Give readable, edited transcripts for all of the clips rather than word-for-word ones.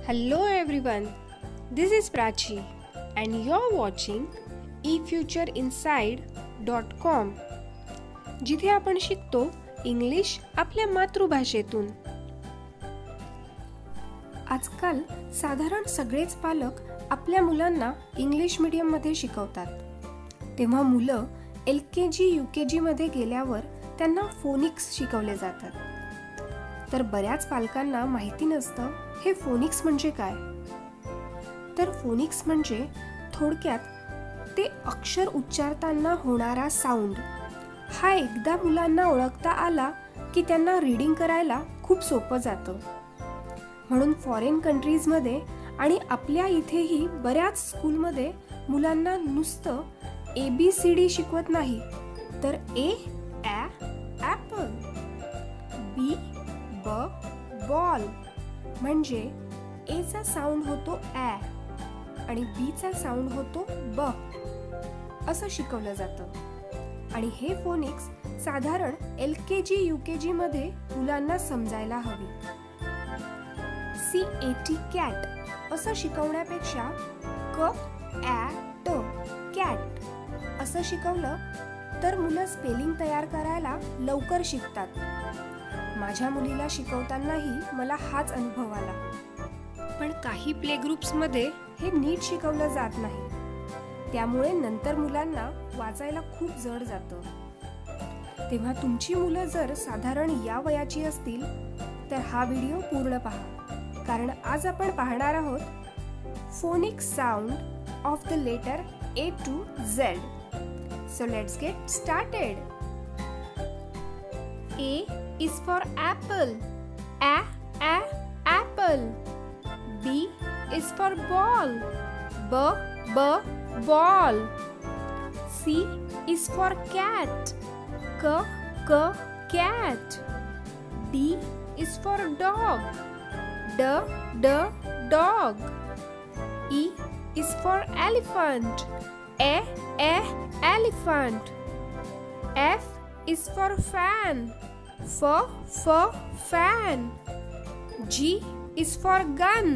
Hello everyone, this is Prachi and you're watching efutureinside.com, जिथे आपण शिकतो इंग्लिश आपल्या मातृभाषेतून. आजकाल साधारण सगळेच पालक आपल्या मुलांना इंग्लिश मीडियममध्ये शिकवतात. तेव्हा मुलं LKG UKG मध्ये गेल्यावर त्यांना फोनिक्स शिकवले जातात. तर बऱ्याच पालकांना माहिती नसतं हे फोनिक्स म्हणजे काय. तर फोनिक्स म्हणजे थोडक्यात ते अक्षर उच्चारताना होणारा साऊंड. हा एकदा मुलांना ओळखता आला की त्यांना रीडिंग करायला खूप सोपं जातं. म्हणून फॉरेन कंट्रीजमध्ये आणि आपल्या इथेही बऱ्याच स्कूलमध्ये मुलांना नुसतं ABCD शिकवत नाही, तर A ॲपल, B बॉल म्हणजे A चा साऊंड होतो ॲ आणि B चा साऊंड होतो ब असं शिकवलं जातं. आणि हे फोनिक्स साधारण LKG UKG मध्ये मुलांना समजायला हवी. CAT कॅट असं शिकवण्यापेक्षा कॅट असं शिकवलं तर मुलं स्पेलिंग तयार करायला लवकर शिकतात. माझ्या मुलीला शिकवतानाही मला हाच अनुभव आला. पण काही प्ले ग्रुप्समध्ये हे नीट शिकवलं जात नाही, त्यामुळे नंतर मुलांना वाचायला खूप जड जातं. तेव्हा तुमची मुलं जर साधारण या वयाची असतील तर हा व्हिडिओ पूर्ण पहा, कारण आज आपण पाहणार आहोत phonics sound of the letter A to Z. So let's get started. A is for apple. Apple. B is for ball. Ball. C is for cat. Cat. D is for dog. Dog. E is for elephant. Elephant. F is for fan. Fan. G is for gun.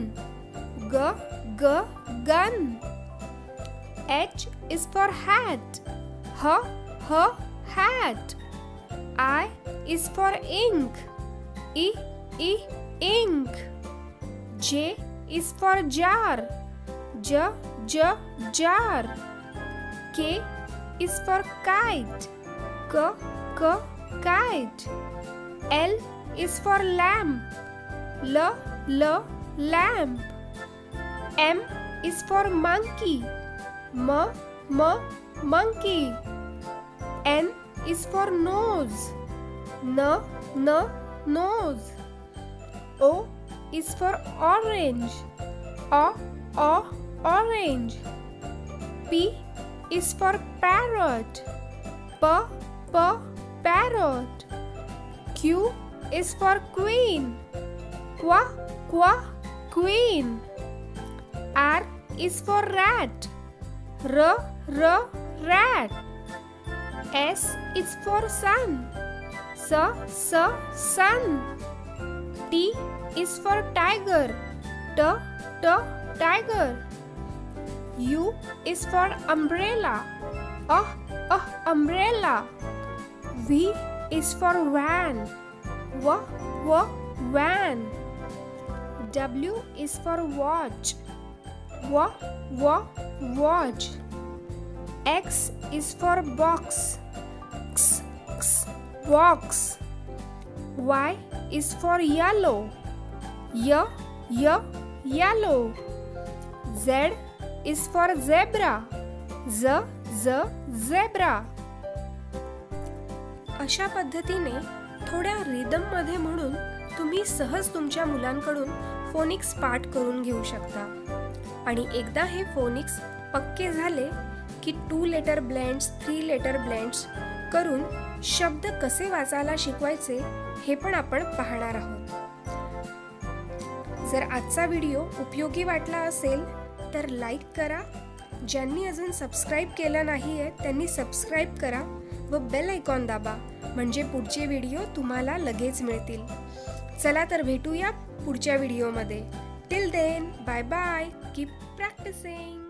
Gun. H is for hat. Hat. I is for ink. Ink. J is for jar. Jar. K is for kite. Kite. L is for lamp. Lamp. M is for monkey. Monkey. N is for nose. Nose. O is for orange. Orange. P is for parrot. Parrot. Q is for queen. Queen. R is for rat. Rat. S is for sun. Sun. T is for tiger. Tiger. U is for umbrella. Umbrella. V is for van. Van. W is for watch. Watch. X is for box. Box. Y is for yellow. Yellow. Z is for zebra. Zebra. अशा पद्धतीने थोड्या rhythm मध्ये म्हणून तुम्ही सहज तुमच्या मुलांकडून phoenix पाठ करून घेऊ शकता. आणि एकदा हे फोनिक्स पक्के झाले की 2 लेटर ब्लेंड्स 3 लेटर ब्लेंड्स करून शब्द कसे वाचायला शिकवायचे हे पण आपण पाहणार आहोत. जर आजचा व्हिडिओ उपयोगी वाटला असेल तर लाईक करा. ज्यांनी अजून सबस्क्राईब केलं नाहीये त्यांनी सबस्क्राईब करा व बेल आयकॉन दाबा, म्हणजे पुढचे व्हिडिओ तुम्हाला लगेच मिळतील. चला तर भेटूया पुढच्या व्हिडिओमध्ये. Till then, bye bye. Keep practicing.